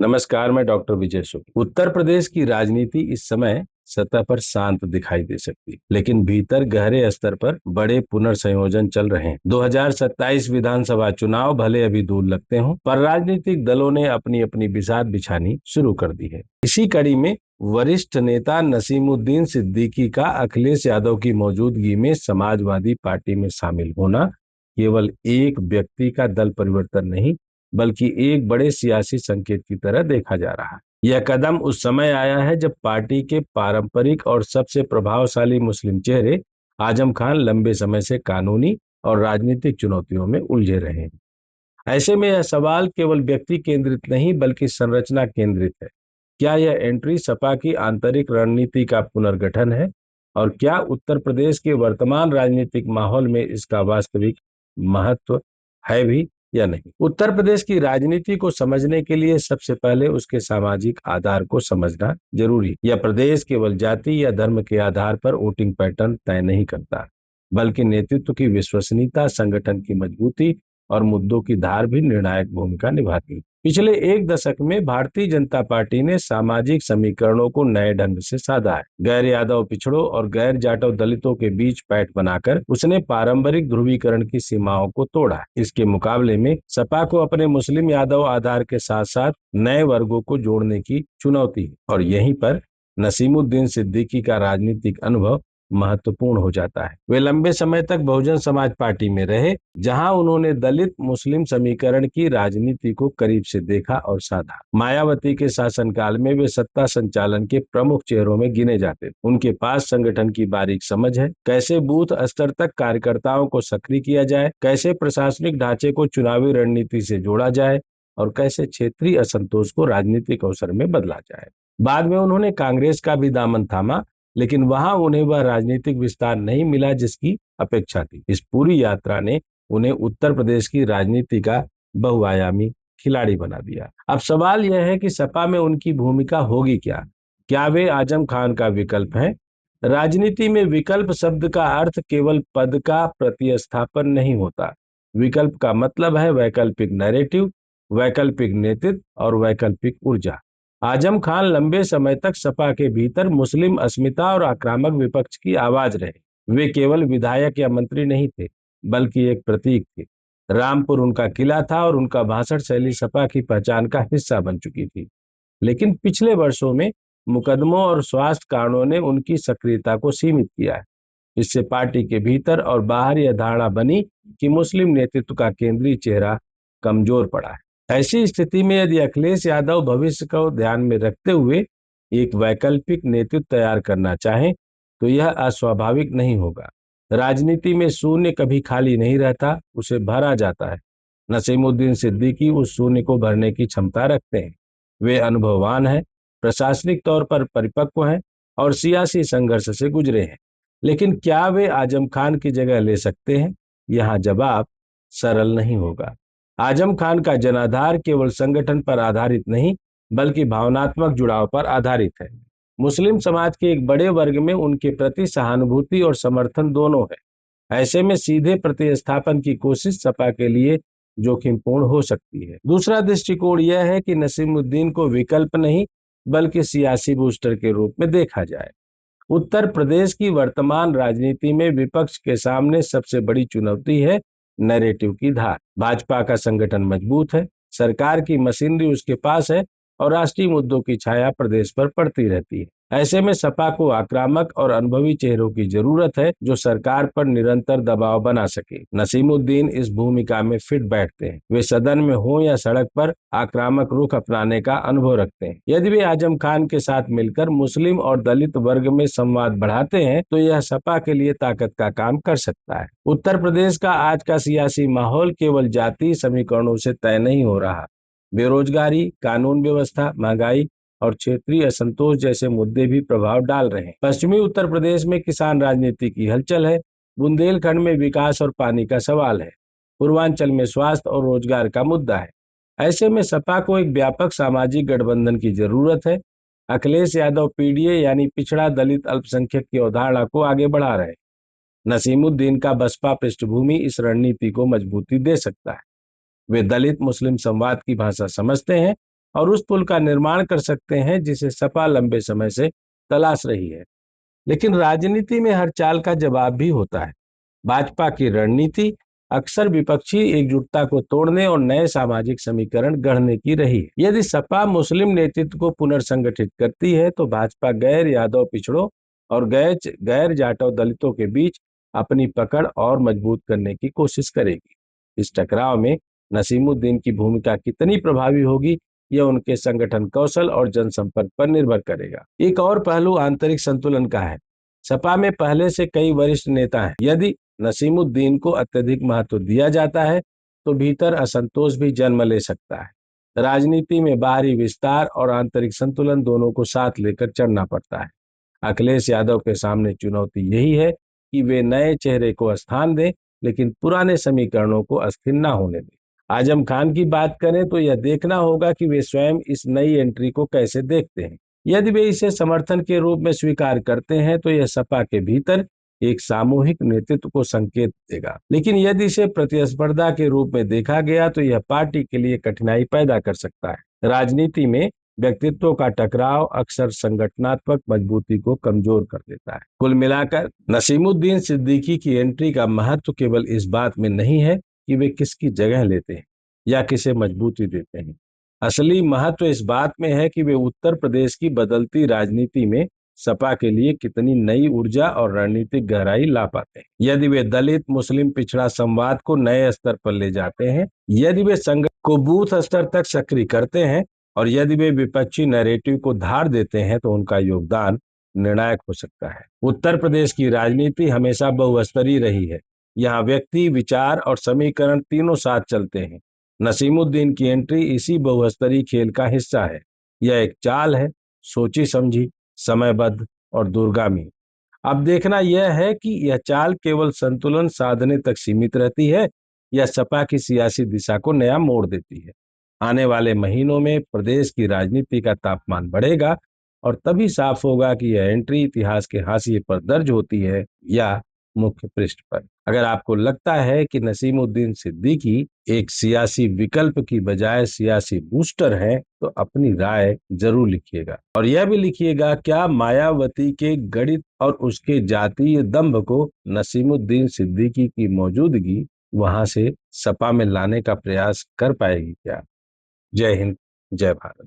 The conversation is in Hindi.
नमस्कार, मैं डॉक्टर विजय शुक्ल। उत्तर प्रदेश की राजनीति इस समय सतह पर शांत दिखाई दे सकती है, लेकिन भीतर गहरे स्तर पर बड़े पुनर्संयोजन चल रहे हैं। 2027 विधानसभा चुनाव भले अभी दूर लगते हों, पर राजनीतिक दलों ने अपनी अपनी बिसात बिछानी शुरू कर दी है। इसी कड़ी में वरिष्ठ नेता नसीमुद्दीन सिद्दीकी का अखिलेश यादव की मौजूदगी में समाजवादी पार्टी में शामिल होना केवल एक व्यक्ति का दल परिवर्तन नहीं, बल्कि एक बड़े सियासी संकेत की तरह देखा जा रहा है। यह कदम उस समय आया है जब पार्टी के पारंपरिक और सबसे प्रभावशाली मुस्लिम चेहरे आजम खान लंबे समय से कानूनी और राजनीतिक चुनौतियों में उलझे रहे हैं। ऐसे में यह सवाल केवल व्यक्ति केंद्रित नहीं बल्कि संरचना केंद्रित है। क्या यह एंट्री सपा की आंतरिक रणनीति का पुनर्गठन है? और क्या उत्तर प्रदेश के वर्तमान राजनीतिक माहौल में इसका वास्तविक महत्व है भी या नहीं? उत्तर प्रदेश की राजनीति को समझने के लिए सबसे पहले उसके सामाजिक आधार को समझना जरूरी है। यह प्रदेश केवल जाति या धर्म के आधार पर वोटिंग पैटर्न तय नहीं करता, बल्कि नेतृत्व की विश्वसनीयता, संगठन की मजबूती और मुद्दों की धार भी निर्णायक भूमिका निभाती है। पिछले एक दशक में भारतीय जनता पार्टी ने सामाजिक समीकरणों को नए ढंग से साधा है। गैर यादव पिछड़ों और गैर जाटव दलितों के बीच पैठ बनाकर उसने पारंपरिक ध्रुवीकरण की सीमाओं को तोड़ा है। इसके मुकाबले में सपा को अपने मुस्लिम यादव आधार के साथ साथ नए वर्गों को जोड़ने की चुनौती है, और यहीं पर नसीमुद्दीन सिद्दीकी का राजनीतिक अनुभव महत्वपूर्ण हो जाता है। वे लंबे समय तक बहुजन समाज पार्टी में रहे, जहां उन्होंने दलित मुस्लिम समीकरण की राजनीति को करीब से देखा और साधा। मायावती के शासनकाल में वे सत्ता संचालन के प्रमुख चेहरों में गिने जाते थे। उनके पास संगठन की बारीक समझ है, कैसे बूथ स्तर तक कार्यकर्ताओं को सक्रिय किया जाए, कैसे प्रशासनिक ढांचे को चुनावी रणनीति से जोड़ा जाए और कैसे क्षेत्रीय असंतोष को राजनीतिक अवसर में बदला जाए। बाद में उन्होंने कांग्रेस का भी दामन थामा, लेकिन वहां उन्हें वह राजनीतिक विस्तार नहीं मिला जिसकी अपेक्षा थी। इस पूरी यात्रा ने उन्हें उत्तर प्रदेश की राजनीति का बहुआयामी खिलाड़ी बना दिया। अब सवाल यह है कि सपा में उनकी भूमिका होगी क्या? क्या वे आजम खान का विकल्प है? राजनीति में विकल्प शब्द का अर्थ केवल पद का प्रतिस्थापन नहीं होता। विकल्प का मतलब है वैकल्पिक नैरेटिव, वैकल्पिक नेतृत्व और वैकल्पिक ऊर्जा। आजम खान लंबे समय तक सपा के भीतर मुस्लिम अस्मिता और आक्रामक विपक्ष की आवाज रहे। वे केवल विधायक या मंत्री नहीं थे, बल्कि एक प्रतीक थे। रामपुर उनका किला था और उनका भाषण शैली सपा की पहचान का हिस्सा बन चुकी थी। लेकिन पिछले वर्षों में मुकदमों और स्वास्थ्य कारणों ने उनकी सक्रियता को सीमित किया है। इससे पार्टी के भीतर और बाहर यह धारणा बनी कि मुस्लिम नेतृत्व का केंद्रीय चेहरा कमजोर पड़ा है। ऐसी स्थिति में यदि अखिलेश यादव भविष्य को ध्यान में रखते हुए एक वैकल्पिक नेतृत्व तैयार करना चाहें, तो यह अस्वाभाविक नहीं होगा। राजनीति में शून्य कभी खाली नहीं रहता, उसे भरा जाता है। नसीमुद्दीन सिद्दीकी उस शून्य को भरने की क्षमता रखते हैं। वे अनुभववान हैं, प्रशासनिक तौर पर परिपक्व हैं और सियासी संघर्ष से गुजरे हैं। लेकिन क्या वे आजम खान की जगह ले सकते हैं? यहाँ जवाब सरल नहीं होगा। आजम खान का जनाधार केवल संगठन पर आधारित नहीं, बल्कि भावनात्मक जुड़ाव पर आधारित है। मुस्लिम समाज के एक बड़े वर्ग में उनके प्रति सहानुभूति और समर्थन दोनों है। ऐसे में सीधे प्रतिस्थापन की कोशिश सपा के लिए जोखिमपूर्ण हो सकती है। दूसरा दृष्टिकोण यह है कि नसीमुद्दीन को विकल्प नहीं, बल्कि सियासी बूस्टर के रूप में देखा जाए। उत्तर प्रदेश की वर्तमान राजनीति में विपक्ष के सामने सबसे बड़ी चुनौती है नैरेटिव की धार। भाजपा का संगठन मजबूत है, सरकार की मशीनरी उसके पास है और राष्ट्रीय मुद्दों की छाया प्रदेश पर पड़ती रहती है। ऐसे में सपा को आक्रामक और अनुभवी चेहरों की जरूरत है जो सरकार पर निरंतर दबाव बना सके। नसीमुद्दीन इस भूमिका में फिट बैठते हैं। वे सदन में हो या सड़क पर आक्रामक रुख अपनाने का अनुभव रखते हैं। यदि वे आजम खान के साथ मिलकर मुस्लिम और दलित वर्ग में संवाद बढ़ाते हैं, तो यह सपा के लिए ताकत का काम कर सकता है। उत्तर प्रदेश का आज का सियासी माहौल केवल जातीय समीकरणों से तय नहीं हो रहा। बेरोजगारी, कानून व्यवस्था, महंगाई और क्षेत्रीय असंतोष जैसे मुद्दे भी प्रभाव डाल रहे हैं। पश्चिमी उत्तर प्रदेश में किसान राजनीति की हलचल है, बुंदेलखंड में विकास और पानी का सवाल है, पूर्वांचल में स्वास्थ्य और रोजगार का मुद्दा है। ऐसे में सपा को एक व्यापक सामाजिक गठबंधन की जरूरत है। अखिलेश यादव पीडीए यानी पिछड़ा दलित अल्पसंख्यक की अवधारणा को आगे बढ़ा रहे हैं। नसीमुद्दीन का बसपा पृष्ठभूमि इस रणनीति को मजबूती दे सकता है। वे दलित मुस्लिम संवाद की भाषा समझते हैं और उस पुल का निर्माण कर सकते हैं जिसे सपा लंबे समय से तलाश रही है। लेकिन राजनीति में हर चाल का जवाब भी होता है। भाजपा की रणनीति अक्सर विपक्षी एकजुटता को तोड़ने और नए सामाजिक समीकरण गढ़ने की रही है। यदि सपा मुस्लिम नेतृत्व को पुनर्संगठित करती है तो भाजपा गैर यादव पिछड़ों और गैर गैर जाटव दलितों के बीच अपनी पकड़ और मजबूत करने की कोशिश करेगी। इस टकराव में नसीमुद्दीन की भूमिका कितनी प्रभावी होगी, यह उनके संगठन कौशल और जनसंपर्क पर निर्भर करेगा। एक और पहलू आंतरिक संतुलन का है। सपा में पहले से कई वरिष्ठ नेता हैं। यदि नसीमुद्दीन को अत्यधिक महत्व दिया जाता है तो भीतर असंतोष भी जन्म ले सकता है। राजनीति में बाहरी विस्तार और आंतरिक संतुलन दोनों को साथ लेकर चलना पड़ता है। अखिलेश यादव के सामने चुनौती यही है कि वे नए चेहरे को स्थान दें, लेकिन पुराने समीकरणों को अस्थिर न होने दें। आजम खान की बात करें तो यह देखना होगा कि वे स्वयं इस नई एंट्री को कैसे देखते हैं। यदि वे इसे समर्थन के रूप में स्वीकार करते हैं तो यह सपा के भीतर एक सामूहिक नेतृत्व को संकेत देगा। लेकिन यदि इसे प्रतिस्पर्धा के रूप में देखा गया तो यह पार्टी के लिए कठिनाई पैदा कर सकता है। राजनीति में व्यक्तित्वों का टकराव अक्सर संगठनात्मक मजबूती को कमजोर कर देता है। कुल मिलाकर नसीमुद्दीन सिद्दीकी की एंट्री का महत्व केवल इस बात में नहीं है कि वे किसकी जगह लेते हैं या किसे मजबूती देते हैं। असली महत्व इस बात में है कि वे उत्तर प्रदेश की बदलती राजनीति में सपा के लिए कितनी नई ऊर्जा और रणनीतिक गहराई ला पाते हैं। यदि वे दलित मुस्लिम पिछड़ा संवाद को नए स्तर पर ले जाते हैं, यदि वे संगठन को बूथ स्तर तक सक्रिय करते हैं और यदि वे विपक्षी नैरेटिव को धार देते हैं तो उनका योगदान निर्णायक हो सकता है। उत्तर प्रदेश की राजनीति हमेशा बहुस्तरीय रही है। यहाँ व्यक्ति, विचार और समीकरण तीनों साथ चलते हैं। नसीमुद्दीन की एंट्री इसी बहुस्तरीय खेल का हिस्सा है। यह एक चाल है, सोची समझी, समयबद्ध और दूरगामी। अब देखना यह है कि यह चाल केवल संतुलन साधने तक सीमित रहती है या सपा की सियासी दिशा को नया मोड़ देती है। आने वाले महीनों में प्रदेश की राजनीति का तापमान बढ़ेगा और तभी साफ होगा कि यह एंट्री इतिहास के हाशिए पर दर्ज होती है या मुख्य पृष्ठ पर। अगर आपको लगता है कि नसीमुद्दीन सिद्दीकी एक सियासी विकल्प की बजाय सियासी बूस्टर है तो अपनी राय जरूर लिखिएगा और यह भी लिखिएगा, क्या मायावती के गणित और उसके जातीय दंभ को नसीमुद्दीन सिद्दीकी की मौजूदगी वहां से सपा में लाने का प्रयास कर पाएगी क्या। जय हिंद, जय भारत।